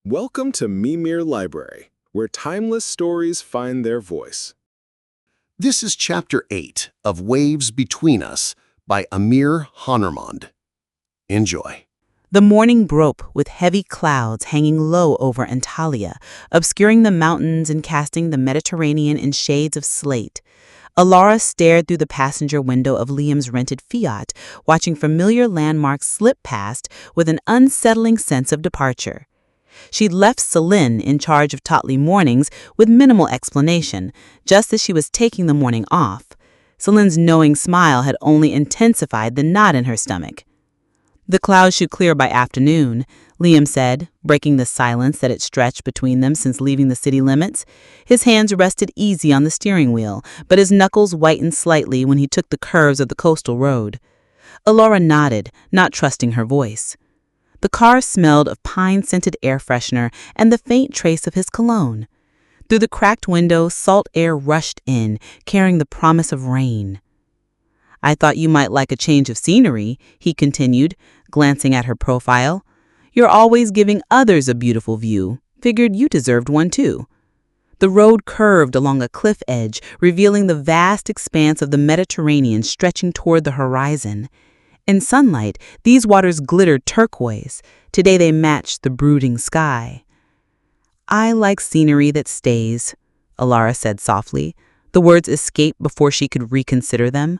Welcome to Mimir Library, where timeless stories find their voice. This is Chapter 8 of Waves Between Us by Amir Honarmand. Enjoy. The morning broke with heavy clouds hanging low over Antalya, obscuring the mountains and casting the Mediterranean in shades of slate. Alara stared through the passenger window of Liam's rented Fiat, watching familiar landmarks slip past with an unsettling sense of departure. She'd left Celine in charge of Totley mornings with minimal explanation, just as she was taking the morning off. Celine's knowing smile had only intensified the knot in her stomach. "The clouds should clear by afternoon," Liam said, breaking the silence that had stretched between them since leaving the city limits. His hands rested easy on the steering wheel, but his knuckles whitened slightly when he took the curves of the coastal road. Alara nodded, not trusting her voice. The car smelled of pine-scented air freshener and the faint trace of his cologne. Through the cracked window, salt air rushed in, carrying the promise of rain. "I thought you might like a change of scenery," he continued, glancing at her profile. "You're always giving others a beautiful view. Figured you deserved one too." The road curved along a cliff edge, revealing the vast expanse of the Mediterranean stretching toward the horizon. In sunlight, these waters glittered turquoise. Today they matched the brooding sky. "I like scenery that stays," Alara said softly. The words escaped before she could reconsider them.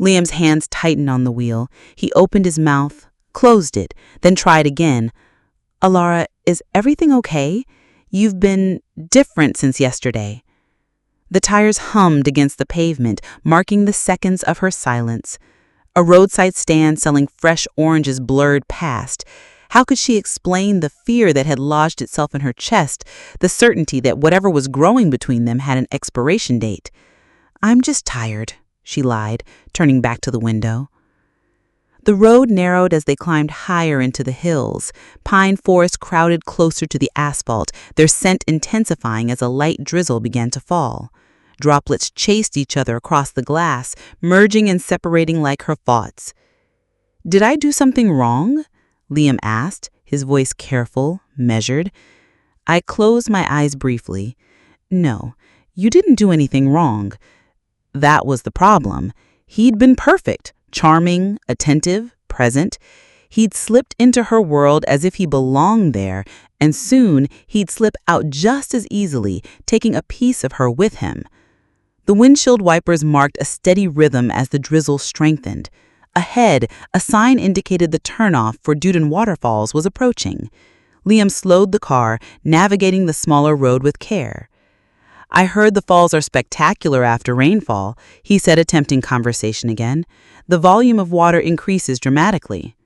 Liam's hands tightened on the wheel. He opened his mouth, closed it, then tried again. "Alara, is everything okay? You've been different since yesterday." The tires hummed against the pavement, marking the seconds of her silence. A roadside stand selling fresh oranges blurred past. How could she explain the fear that had lodged itself in her chest, the certainty that whatever was growing between them had an expiration date? "I'm just tired," she lied, turning back to the window. The road narrowed as they climbed higher into the hills. Pine forests crowded closer to the asphalt, their scent intensifying as a light drizzle began to fall. Droplets chased each other across the glass, merging and separating like her thoughts. "Did I do something wrong?" Liam asked, his voice careful, measured. I closed my eyes briefly. "No, you didn't do anything wrong." That was the problem. He'd been perfect, charming, attentive, present. He'd slipped into her world as if he belonged there, and soon he'd slip out just as easily, taking a piece of her with him. The windshield wipers marked a steady rhythm as the drizzle strengthened. Ahead, a sign indicated the turnoff for Duden Waterfalls was approaching. Liam slowed the car, navigating the smaller road with care. "I heard the falls are spectacular after rainfall," he said, attempting conversation again. "The volume of water increases dramatically."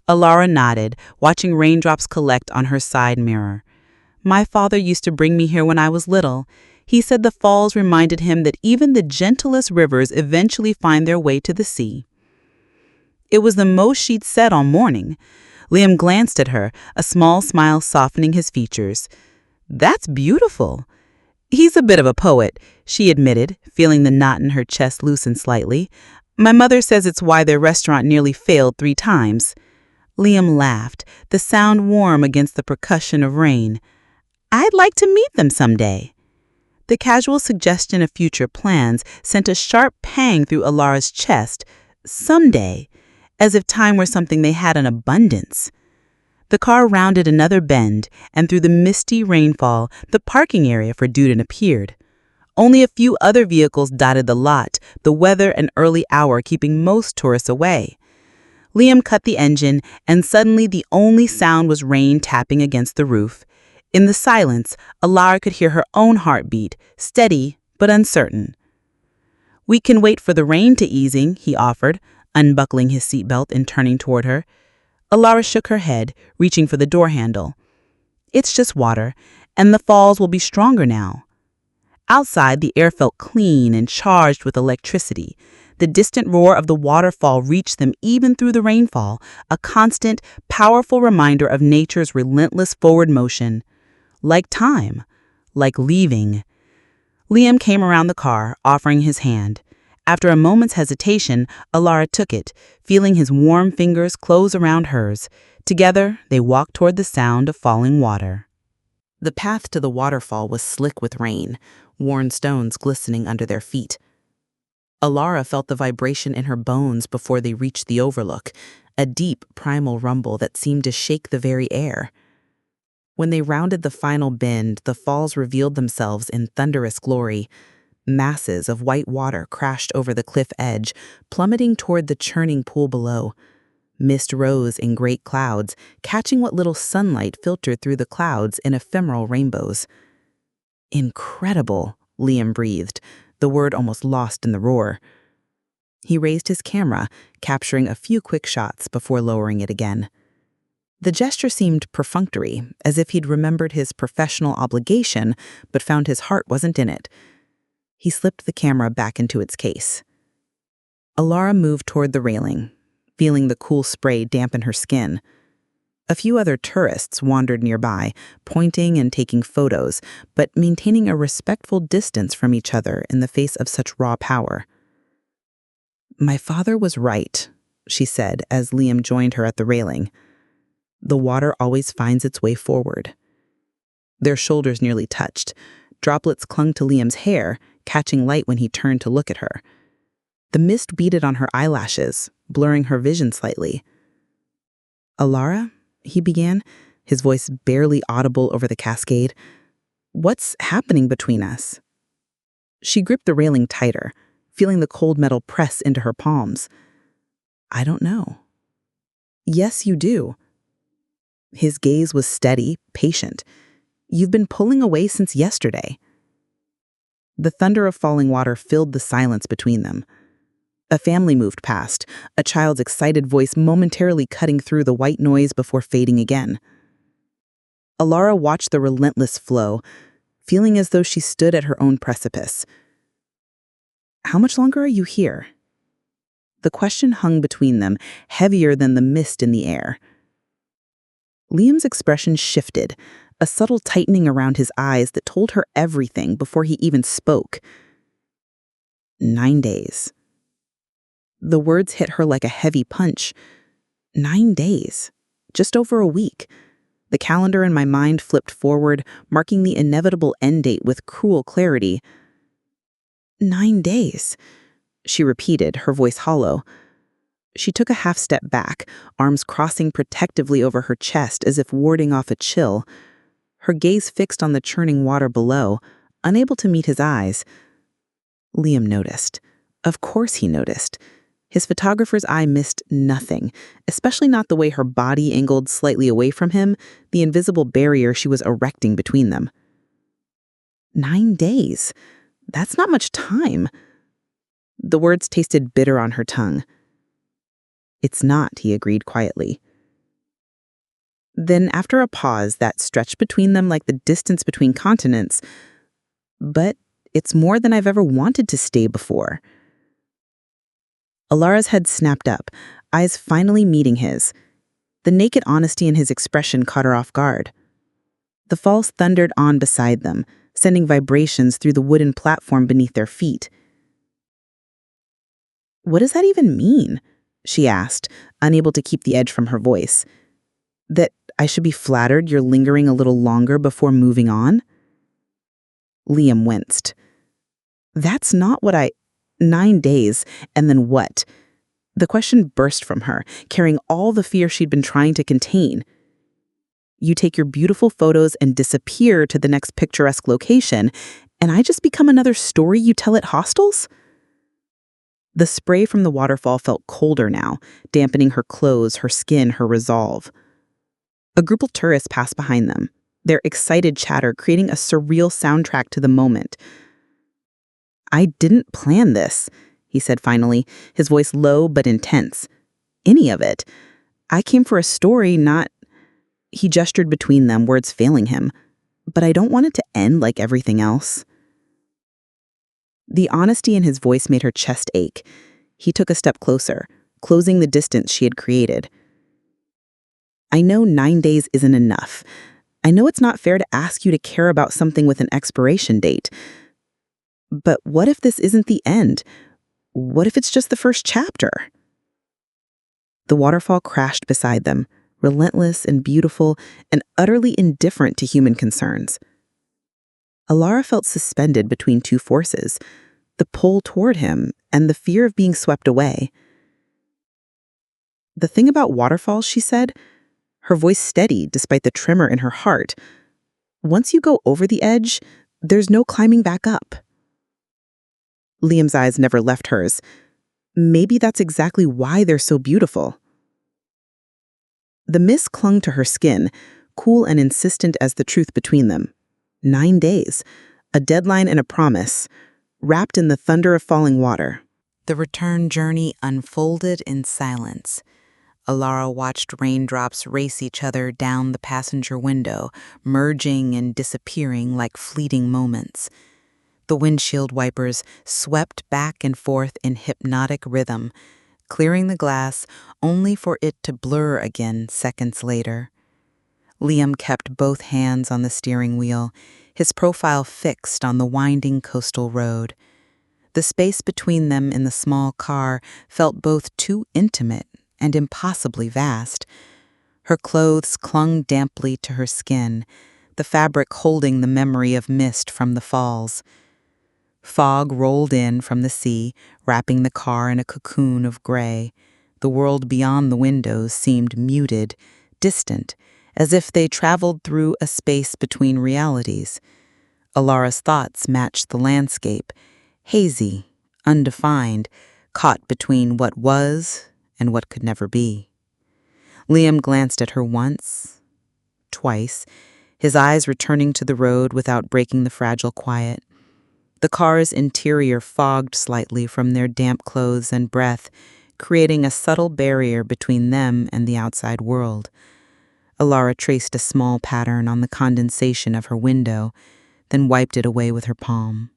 Alara nodded, watching raindrops collect on her side mirror. "My father used to bring me here when I was little. He said the falls reminded him that even the gentlest rivers eventually find their way to the sea." It was the most she'd said all morning. Liam glanced at her, a small smile softening his features. "That's beautiful." "He's a bit of a poet," she admitted, feeling the knot in her chest loosen slightly. "My mother says it's why their restaurant nearly failed 3 times. Liam laughed, the sound warm against the percussion of rain. "I'd like to meet them someday." The casual suggestion of future plans sent a sharp pang through Alara's chest. Someday, as if time were something they had in abundance. The car rounded another bend, and through the misty rainfall, the parking area for Duden appeared. Only a few other vehicles dotted the lot, the weather and early hour keeping most tourists away. Liam cut the engine, and suddenly the only sound was rain tapping against the roof. In the silence, Alara could hear her own heartbeat, steady but uncertain. "We can wait for the rain to easing," he offered, unbuckling his seatbelt and turning toward her. Alara shook her head, reaching for the door handle. "It's just water, and the falls will be stronger now." Outside, the air felt clean and charged with electricity. The distant roar of the waterfall reached them even through the rainfall, a constant, powerful reminder of nature's relentless forward motion. Like time, like leaving. Liam came around the car, offering his hand. After a moment's hesitation, Alara took it, feeling his warm fingers close around hers. Together, they walked toward the sound of falling water. The path to the waterfall was slick with rain, worn stones glistening under their feet. Alara felt the vibration in her bones before they reached the overlook, a deep, primal rumble that seemed to shake the very air. When they rounded the final bend, the falls revealed themselves in thunderous glory. Masses of white water crashed over the cliff edge, plummeting toward the churning pool below. Mist rose in great clouds, catching what little sunlight filtered through the clouds in ephemeral rainbows. "Incredible," Liam breathed, the word almost lost in the roar. He raised his camera, capturing a few quick shots before lowering it again. The gesture seemed perfunctory, as if he'd remembered his professional obligation but found his heart wasn't in it. He slipped the camera back into its case. Alara moved toward the railing, feeling the cool spray dampen her skin. A few other tourists wandered nearby, pointing and taking photos, but maintaining a respectful distance from each other in the face of such raw power. "My father was right," she said as Liam joined her at the railing. "The water always finds its way forward." Their shoulders nearly touched. Droplets clung to Liam's hair, catching light when he turned to look at her. The mist beaded on her eyelashes, blurring her vision slightly. "Alara," he began, his voice barely audible over the cascade. "What's happening between us?" She gripped the railing tighter, feeling the cold metal press into her palms. "I don't know." "Yes, you do." His gaze was steady, patient. "You've been pulling away since yesterday." The thunder of falling water filled the silence between them. A family moved past, a child's excited voice momentarily cutting through the white noise before fading again. Alara watched the relentless flow, feeling as though she stood at her own precipice. "How much longer are you here?" The question hung between them, heavier than the mist in the air. Liam's expression shifted, a subtle tightening around his eyes that told her everything before he even spoke. 9 days. The words hit her like a heavy punch. 9 days. Just over a week. The calendar in my mind flipped forward, marking the inevitable end date with cruel clarity. 9 days, she repeated, her voice hollow. She took a half step back, arms crossing protectively over her chest as if warding off a chill. Her gaze fixed on the churning water below, unable to meet his eyes. Liam noticed. Of course he noticed. His photographer's eye missed nothing, especially not the way her body angled slightly away from him, the invisible barrier she was erecting between them. 9 days. That's not much time. The words tasted bitter on her tongue. "It's not," he agreed quietly. Then, after a pause that stretched between them like the distance between continents, "But it's more than I've ever wanted to stay before." Alara's head snapped up, eyes finally meeting his. The naked honesty in his expression caught her off guard. The falls thundered on beside them, sending vibrations through the wooden platform beneath their feet. "What does that even mean?" she asked, unable to keep the edge from her voice. "That I should be flattered you're lingering a little longer before moving on?" Liam winced. "That's not what 9 days, and then what?" The question burst from her, carrying all the fear she'd been trying to contain. "You take your beautiful photos and disappear to the next picturesque location, and I just become another story you tell at hostels?" The spray from the waterfall felt colder now, dampening her clothes, her skin, her resolve. A group of tourists passed behind them, their excited chatter creating a surreal soundtrack to the moment. "I didn't plan this," he said finally, his voice low but intense. "Any of it. I came for a story, not—" He gestured between them, words failing him. "But I don't want it to end like everything else." The honesty in his voice made her chest ache. He took a step closer, closing the distance she had created. "I know 9 days isn't enough. I know it's not fair to ask you to care about something with an expiration date. But what if this isn't the end? What if it's just the first chapter?" The waterfall crashed beside them, relentless and beautiful and utterly indifferent to human concerns. Alara felt suspended between two forces, the pull toward him and the fear of being swept away. "The thing about waterfalls," she said, her voice steady despite the tremor in her heart, "once you go over the edge, there's no climbing back up." Liam's eyes never left hers. Maybe that's exactly why they're so beautiful. The mist clung to her skin, cool and insistent as the truth between them. 9 days, a deadline and a promise, wrapped in the thunder of falling water. The return journey unfolded in silence. Alara watched raindrops race each other down the passenger window, merging and disappearing like fleeting moments. The windshield wipers swept back and forth in hypnotic rhythm, clearing the glass only for it to blur again seconds later. Liam kept both hands on the steering wheel, his profile fixed on the winding coastal road. The space between them in the small car felt both too intimate and impossibly vast. Her clothes clung damply to her skin, the fabric holding the memory of mist from the falls. Fog rolled in from the sea, wrapping the car in a cocoon of gray. The world beyond the windows seemed muted, distant, as if they traveled through a space between realities. Alara's thoughts matched the landscape, hazy, undefined, caught between what was and what could never be. Liam glanced at her once, twice, his eyes returning to the road without breaking the fragile quiet. The car's interior fogged slightly from their damp clothes and breath, creating a subtle barrier between them and the outside world. Alara traced a small pattern on the condensation of her window, then wiped it away with her palm.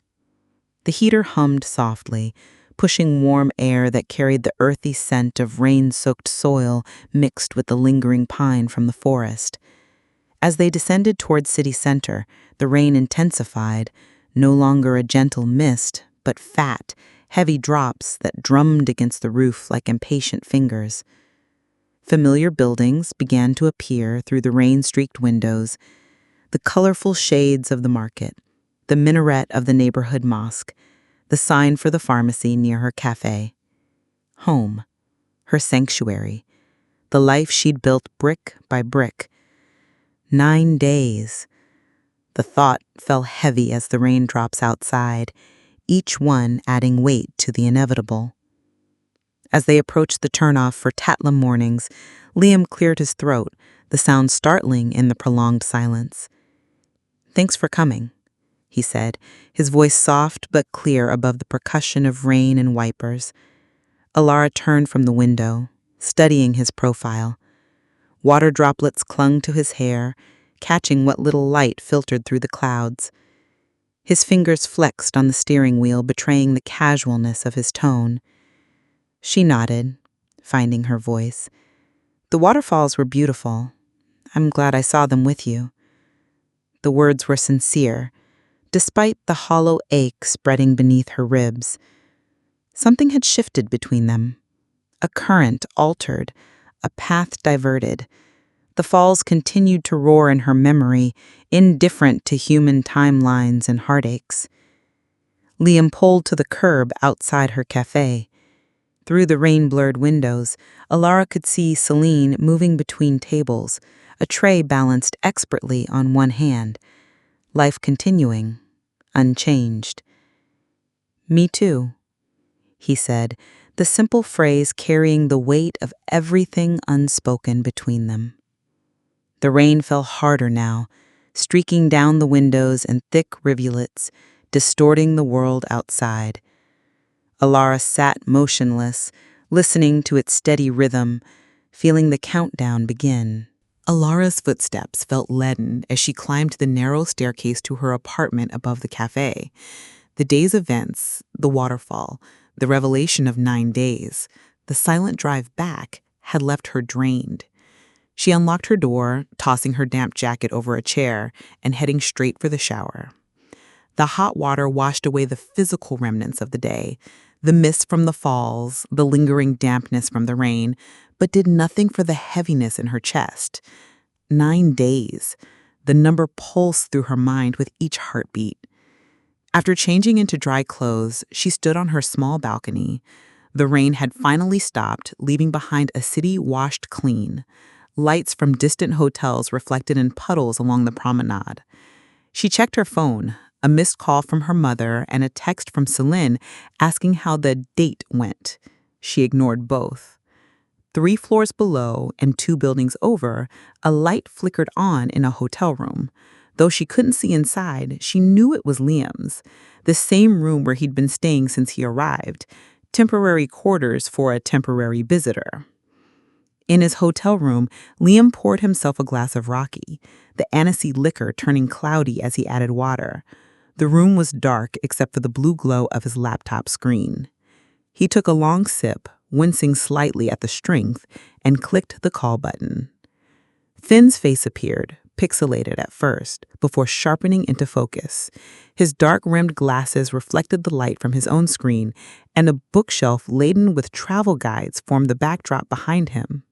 The heater hummed softly, pushing warm air that carried the earthy scent of rain-soaked soil mixed with the lingering pine from the forest. As they descended toward city center, the rain intensified, no longer a gentle mist, but fat, heavy drops that drummed against the roof like impatient fingers. Familiar buildings began to appear through the rain-streaked windows, the colorful shades of the market, the minaret of the neighborhood mosque, the sign for the pharmacy near her cafe. Home, her sanctuary, the life she'd built brick by brick. 9 days. The thought fell heavy as the raindrops outside, each one adding weight to the inevitable. As they approached the turnoff for Tatlam mornings, Liam cleared his throat, the sound startling in the prolonged silence. "Thanks for coming," he said, his voice soft but clear above the percussion of rain and wipers. Alara turned from the window, studying his profile. Water droplets clung to his hair, catching what little light filtered through the clouds. His fingers flexed on the steering wheel, betraying the casualness of his tone. She nodded, finding her voice. "The waterfalls were beautiful. I'm glad I saw them with you." The words were sincere, despite the hollow ache spreading beneath her ribs. Something had shifted between them. A current altered, a path diverted. The falls continued to roar in her memory, indifferent to human timelines and heartaches. Liam pulled to the curb outside her cafe. Through the rain-blurred windows, Alara could see Celine moving between tables, a tray balanced expertly on one hand. Life continuing, unchanged. "Me too," he said, the simple phrase carrying the weight of everything unspoken between them. The rain fell harder now, streaking down the windows in thick rivulets, distorting the world outside. Alara sat motionless, listening to its steady rhythm, feeling the countdown begin. Alara's footsteps felt leaden as she climbed the narrow staircase to her apartment above the cafe. The day's events, the waterfall, the revelation of 9 days, the silent drive back, had left her drained. She unlocked her door, tossing her damp jacket over a chair and heading straight for the shower. The hot water washed away the physical remnants of the day, the mist from the falls, the lingering dampness from the rain, but did nothing for the heaviness in her chest. 9 days. The number pulsed through her mind with each heartbeat. After changing into dry clothes, she stood on her small balcony. The rain had finally stopped, leaving behind a city washed clean. Lights from distant hotels reflected in puddles along the promenade. She checked her phone, a missed call from her mother and a text from Celine asking how the date went. She ignored both. 3 floors below and 2 buildings over, a light flickered on in a hotel room. Though she couldn't see inside, she knew it was Liam's, the same room where he'd been staying since he arrived, temporary quarters for a temporary visitor. In his hotel room, Liam poured himself a glass of Rocky, the aniseed liquor turning cloudy as he added water. The room was dark except for the blue glow of his laptop screen. He took a long sip, wincing slightly at the strength, and clicked the call button. Finn's face appeared, pixelated at first, before sharpening into focus. His dark-rimmed glasses reflected the light from his own screen, and a bookshelf laden with travel guides formed the backdrop behind him.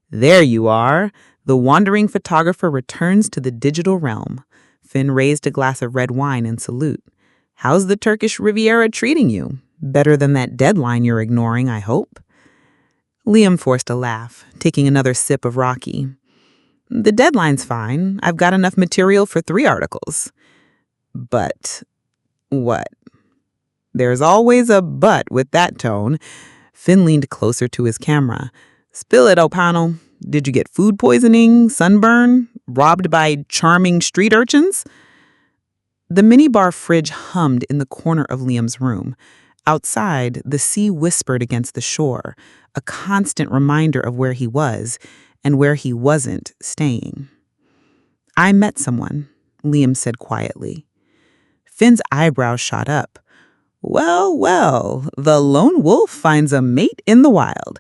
"There you are. The wandering photographer returns to the digital realm." Finn raised a glass of red wine in salute. "How's the Turkish Riviera treating you? Better than that deadline you're ignoring, I hope." Liam forced a laugh, taking another sip of Rocky. "The deadline's fine. I've got enough material for 3 articles. But what?" "There's always a but with that tone." Finn leaned closer to his camera. "Spill it, O'Pannell. Did you get food poisoning, sunburn, robbed by charming street urchins?" The minibar fridge hummed in the corner of Liam's room. Outside, the sea whispered against the shore, a constant reminder of where he was and where he wasn't staying. "I met someone," Liam said quietly. Finn's eyebrows shot up. Well, well, the lone wolf finds a mate in the wild.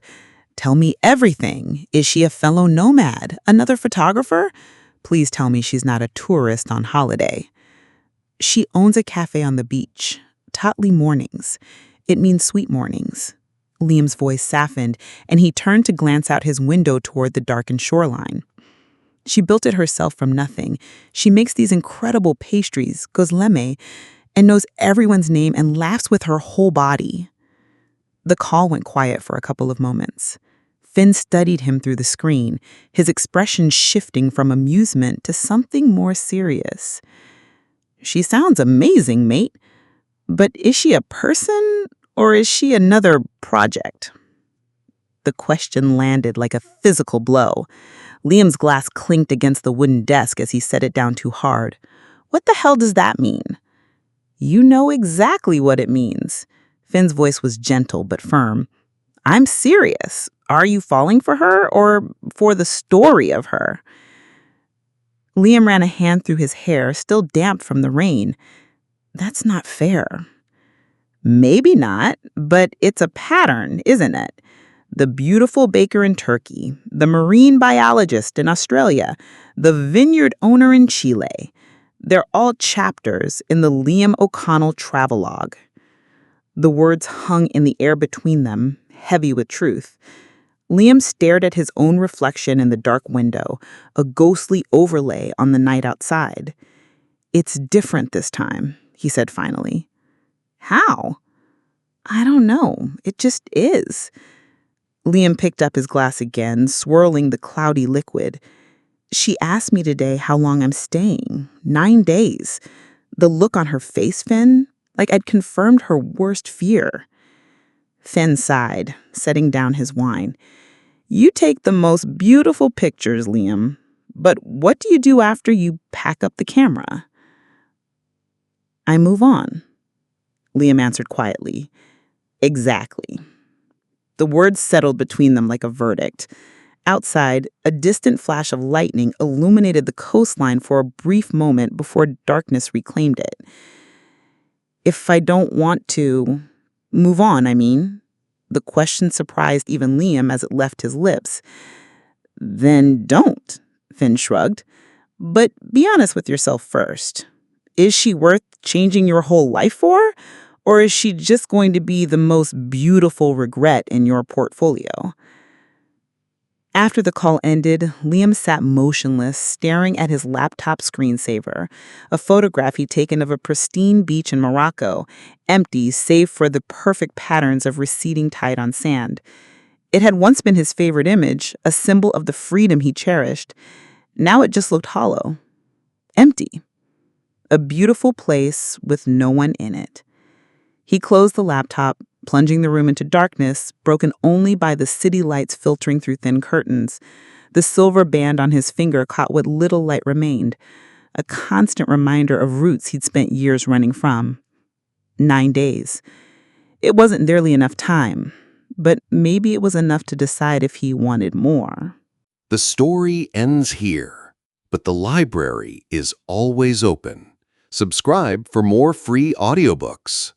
Tell me everything. Is she a fellow nomad? Another photographer? Please tell me she's not a tourist on holiday." "She owns a cafe on the beach. Tatley Mornings. It means sweet mornings." Liam's voice softened, and he turned to glance out his window toward the darkened shoreline. "She built it herself from nothing. She makes these incredible pastries, gozleme, and knows everyone's name and laughs with her whole body." The call went quiet for a couple of moments. Finn studied him through the screen, his expression shifting from amusement to something more serious. "She sounds amazing, mate. But is she a person, or is she another project?" The question landed like a physical blow. Liam's glass clinked against the wooden desk as he set it down too hard. "What the hell does that mean?" "You know exactly what it means." Finn's voice was gentle but firm. "I'm serious. Are you falling for her, or for the story of her?" Liam ran a hand through his hair, still damp from the rain. "That's not fair." "Maybe not, but it's a pattern, isn't it? The beautiful baker in Turkey, the marine biologist in Australia, the vineyard owner in Chile. They're all chapters in the Liam O'Connell travelogue." The words hung in the air between them, heavy with truth. Liam stared at his own reflection in the dark window, a ghostly overlay on the night outside. "It's different this time," he said finally. "How?" "I don't know. It just is." Liam picked up his glass again, swirling the cloudy liquid. "She asked me today how long I'm staying. 9 days. The look on her face, Finn, like I'd confirmed her worst fear." Finn sighed, setting down his wine. "You take the most beautiful pictures, Liam. But what do you do after you pack up the camera?" "I move on," Liam answered quietly. "Exactly." The words settled between them like a verdict. Outside, a distant flash of lightning illuminated the coastline for a brief moment before darkness reclaimed it. "If I don't want to move on, I mean." The question surprised even Liam as it left his lips. "Then don't," Finn shrugged. "But be honest with yourself first. Is she worth changing your whole life for? Or is she just going to be the most beautiful regret in your portfolio?" After the call ended, Liam sat motionless, staring at his laptop screensaver, a photograph he'd taken of a pristine beach in Morocco, empty save for the perfect patterns of receding tide on sand. It had once been his favorite image, a symbol of the freedom he cherished. Now it just looked hollow, empty. A beautiful place with no one in it. He closed the laptop, plunging the room into darkness, broken only by the city lights filtering through thin curtains. The silver band on his finger caught what little light remained, a constant reminder of roots he'd spent years running from. 9 days. It wasn't nearly enough time, but maybe it was enough to decide if he wanted more. The story ends here, but the library is always open. Subscribe for more free audiobooks.